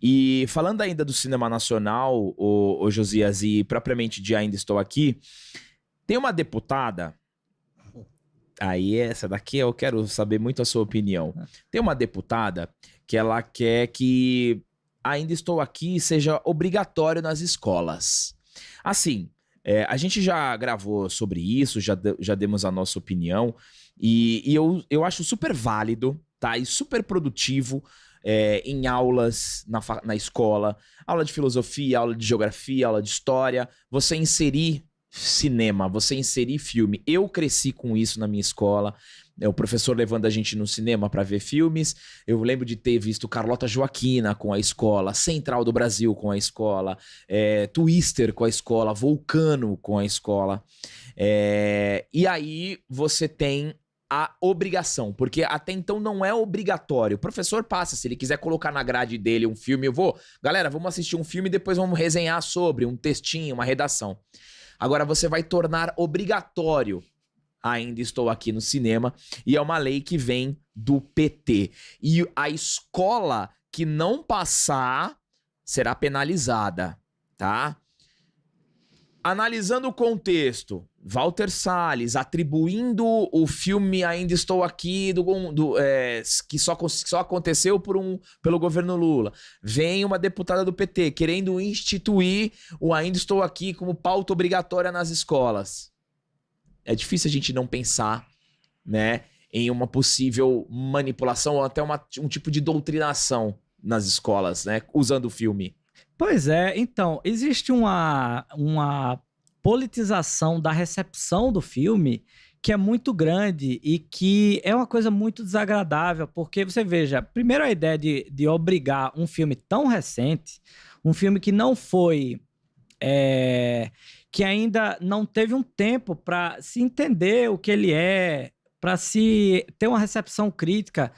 E falando ainda do cinema nacional, o Josias, e propriamente de Ainda Estou Aqui, tem uma deputada, aí essa daqui eu quero saber muito a sua opinião. Tem uma deputada que ela quer que Ainda Estou Aqui seja obrigatório nas escolas. Assim, a gente já gravou sobre isso, já demos a nossa opinião, e eu acho super válido, tá? E super produtivo em aulas na escola, aula de filosofia, aula de geografia, aula de história, você inserir cinema, você inserir filme. Eu cresci com isso na minha escola, o professor levando a gente no cinema para ver filmes. Eu lembro de ter visto Carlota Joaquina com a escola, Central do Brasil com a escola, Twister com a escola, Vulcano com a escola. E aí você tem a obrigação, porque até então não é obrigatório. O professor passa, se ele quiser colocar na grade dele um filme, galera, vamos assistir um filme e depois vamos resenhar sobre um textinho, uma redação. Agora você vai tornar obrigatório Ainda Estou Aqui no cinema, e é uma lei que vem do PT. E a escola que não passar será penalizada, tá? Analisando o contexto, Walter Salles atribuindo o filme Ainda Estou Aqui que só aconteceu pelo governo Lula. Vem uma deputada do PT querendo instituir o Ainda Estou Aqui como pauta obrigatória nas escolas. É difícil a gente não pensar, né, em uma possível manipulação ou até um tipo de doutrinação nas escolas, né, usando o filme. Pois é, então, existe uma politização da recepção do filme que é muito grande e que é uma coisa muito desagradável, porque você veja, primeiro a ideia de obrigar um filme tão recente, um filme que não foi... que ainda não teve um tempo para se entender o que ele para se ter uma recepção crítica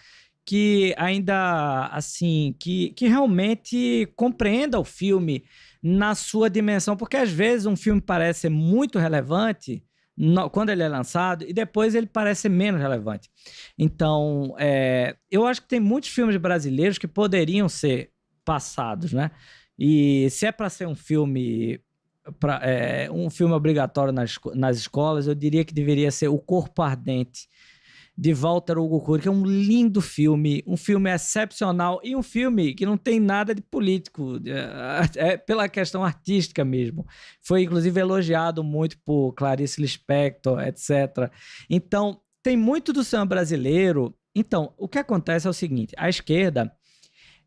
que ainda, assim, que realmente compreenda o filme na sua dimensão, porque às vezes um filme parece ser muito relevante quando ele é lançado e depois ele parece ser menos relevante. Então, eu acho que tem muitos filmes brasileiros que poderiam ser passados, né? E se é para ser um filme obrigatório nas escolas, eu diria que deveria ser O Corpo Ardente, de Walter Hugo Cury, que é um lindo filme, um filme excepcional e um filme que não tem nada de político, pela questão artística mesmo. Foi, inclusive, elogiado muito por Clarice Lispector, etc. Então, tem muito do cinema brasileiro. Então, o que acontece é o seguinte, a esquerda,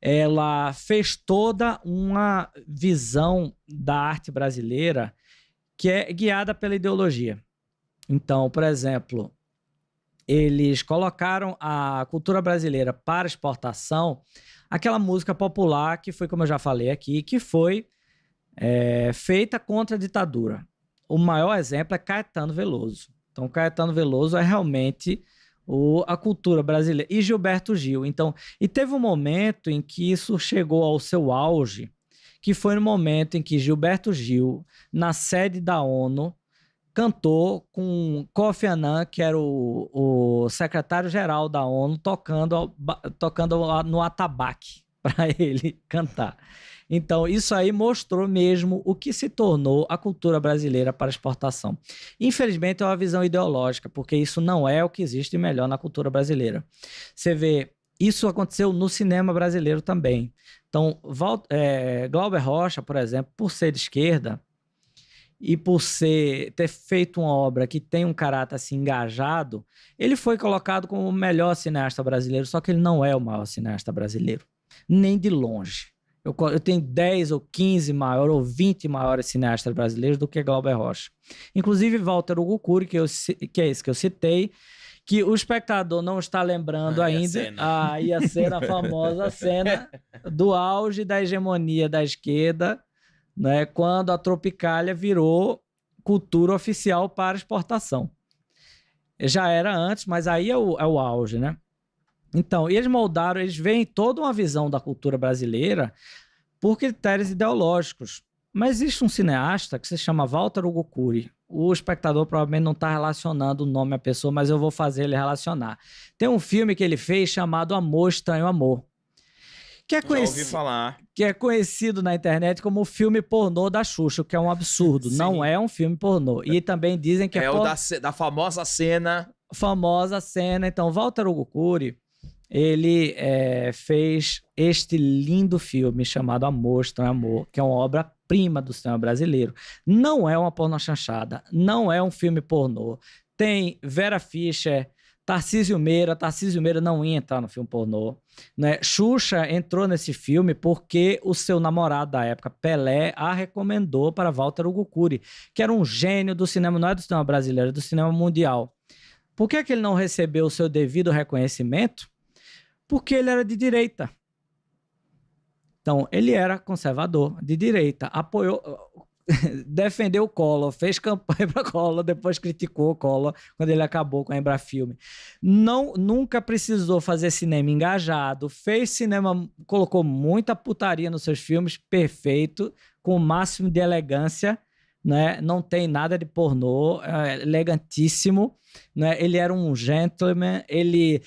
ela fez toda uma visão da arte brasileira que é guiada pela ideologia. Então, por exemplo, eles colocaram a cultura brasileira para exportação, aquela música popular que foi, como eu já falei aqui, que foi feita contra a ditadura. O maior exemplo é Caetano Veloso. Então, Caetano Veloso é realmente a cultura brasileira. E Gilberto Gil. Então, e teve um momento em que isso chegou ao seu auge, que foi no momento em que Gilberto Gil, na sede da ONU, cantou com Kofi Annan, que era o secretário-geral da ONU, tocando no atabaque para ele cantar. Então, isso aí mostrou mesmo o que se tornou a cultura brasileira para exportação. Infelizmente, é uma visão ideológica, porque isso não é o que existe melhor na cultura brasileira. Você vê, isso aconteceu no cinema brasileiro também. Então, Glauber Rocha, por exemplo, por ser de esquerda, e por ter feito uma obra que tem um caráter assim engajado, ele foi colocado como o melhor cineasta brasileiro, só que ele não é o maior cineasta brasileiro, nem de longe. Eu tenho 10 ou 15 maiores ou 20 maiores cineastas brasileiros do que Glauber Rocha. Inclusive Walter Hugo Cury, que é esse que eu citei, que o espectador não está lembrando ainda. Ia ser a famosa cena do auge da hegemonia da esquerda, né, quando a Tropicália virou cultura oficial para exportação. Já era antes, mas aí é o auge, né? Então, eles veem toda uma visão da cultura brasileira por critérios ideológicos. Mas existe um cineasta que se chama Walter Hugo Cury. O espectador provavelmente não está relacionando o nome à pessoa, mas eu vou fazer ele relacionar. Tem um filme que ele fez chamado Amor, Estranho Amor, que é Já ouvi conhecido, falar. que é conhecido na internet como o filme pornô da Xuxa, o que é um absurdo. Sim. Não é um filme pornô. E também dizem que É o da famosa cena. famosa cena. Então, Walter Hugo Cury, ele fez este lindo filme chamado Amor, Estranho Amor, que é uma obra-prima do cinema brasileiro. Não é uma pornochanchada, não é um filme pornô. Tem Vera Fischer, Tarcísio Meira não ia entrar no filme pornô, né? Xuxa entrou nesse filme porque o seu namorado da época, Pelé, a recomendou para Walter Hugo Cury, que era um gênio do cinema, não é do cinema brasileiro, é do cinema mundial. Por que ele não recebeu o seu devido reconhecimento? Porque ele era de direita. Então, ele era conservador, de direita, apoiou, defendeu o Collor, fez campanha para Collor, depois criticou o Collor quando ele acabou com a Embrafilme. Nunca precisou fazer cinema engajado, fez cinema, colocou muita putaria nos seus filmes, perfeito, com o máximo de elegância, né? Não tem nada de pornô, elegantíssimo, né? Ele era um gentleman, ele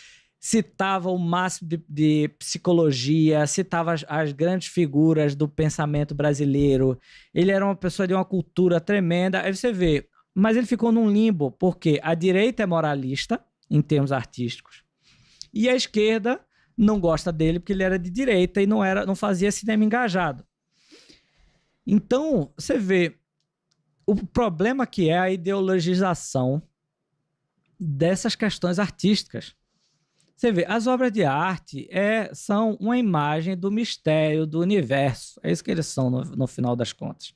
citava o máximo de psicologia, citava as grandes figuras do pensamento brasileiro. Ele era uma pessoa de uma cultura tremenda. Aí você vê, mas ele ficou num limbo, porque a direita é moralista, em termos artísticos, e a esquerda não gosta dele porque ele era de direita e não fazia cinema engajado. Então, você vê o problema que é a ideologização dessas questões artísticas. Você vê, as obras de arte são uma imagem do mistério, do universo. É isso que eles são no final das contas.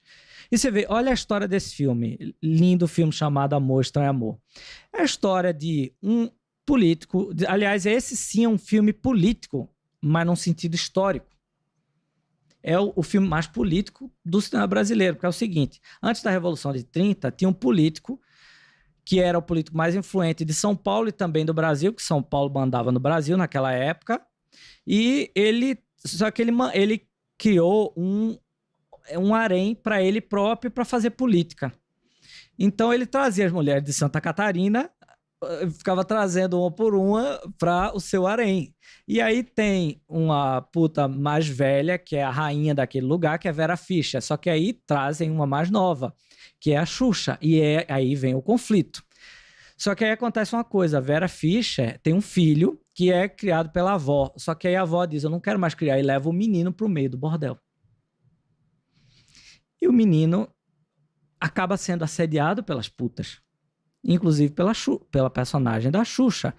E você vê, olha a história desse filme, lindo filme chamado Amor, Estranho Amor. É a história de um político, aliás, esse sim é um filme político, mas num sentido histórico. É o filme mais político do cinema brasileiro, porque é o seguinte, antes da Revolução de 30, tinha um político que era o político mais influente de São Paulo e também do Brasil, que São Paulo mandava no Brasil naquela época, e ele criou um harém para ele próprio para fazer política. Então ele trazia as mulheres de Santa Catarina, ficava trazendo uma por uma para o seu harém. E aí tem uma puta mais velha, que é a rainha daquele lugar, que é Vera Fischer, só que aí trazem uma mais nova, que é a Xuxa, e aí vem o conflito. Só que aí acontece uma coisa, a Vera Fischer tem um filho que é criado pela avó, só que aí a avó diz, eu não quero mais criar, e leva o menino pro meio do bordel. E o menino acaba sendo assediado pelas putas, inclusive pela personagem da Xuxa.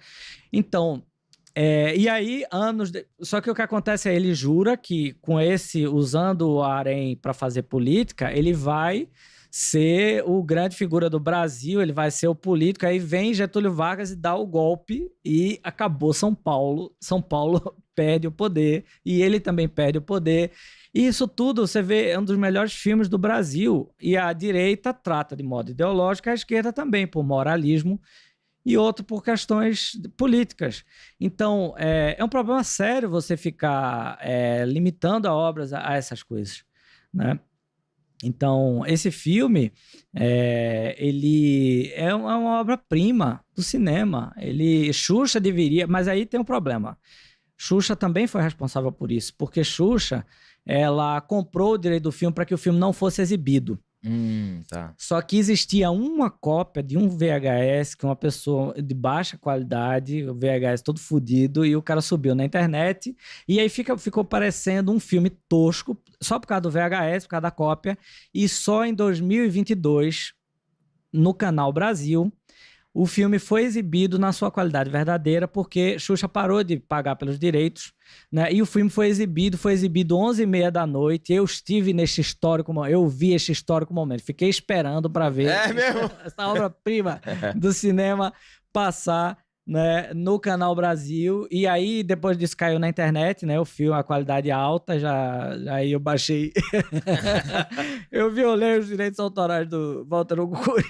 Então, e aí, só que o que acontece é, ele jura que usando o harém para fazer política, ele vai ser o grande figura do Brasil, ele vai ser o político, aí vem Getúlio Vargas e dá o golpe e acabou São Paulo. São Paulo perde o poder e ele também perde o poder. E isso tudo, você vê, é um dos melhores filmes do Brasil. E a direita trata de modo ideológico, a esquerda também, por moralismo, e outro por questões políticas. Então, é um problema sério você ficar limitando a obras a essas coisas, né? Então, esse filme, ele é uma obra-prima do cinema. Xuxa deveria... Mas aí tem um problema. Xuxa também foi responsável por isso, porque Xuxa, ela comprou o direito do filme para que o filme não fosse exibido. Tá. Só que existia uma cópia de um VHS que uma pessoa de baixa qualidade, o VHS todo fodido, e o cara subiu na internet, e aí ficou parecendo um filme tosco, só por causa do VHS, por causa da cópia, e só em 2022, no Canal Brasil, o filme foi exibido na sua qualidade verdadeira, porque Xuxa parou de pagar pelos direitos, né? E o filme foi exibido 11h30 da noite. Eu estive neste histórico momento, eu vi este histórico momento, fiquei esperando para ver essa obra-prima do cinema passar, né, no Canal Brasil. E aí, depois disso, caiu na internet, né? O filme, a qualidade alta, aí eu baixei. Eu violei os direitos autorais do Walter Hugo Cury.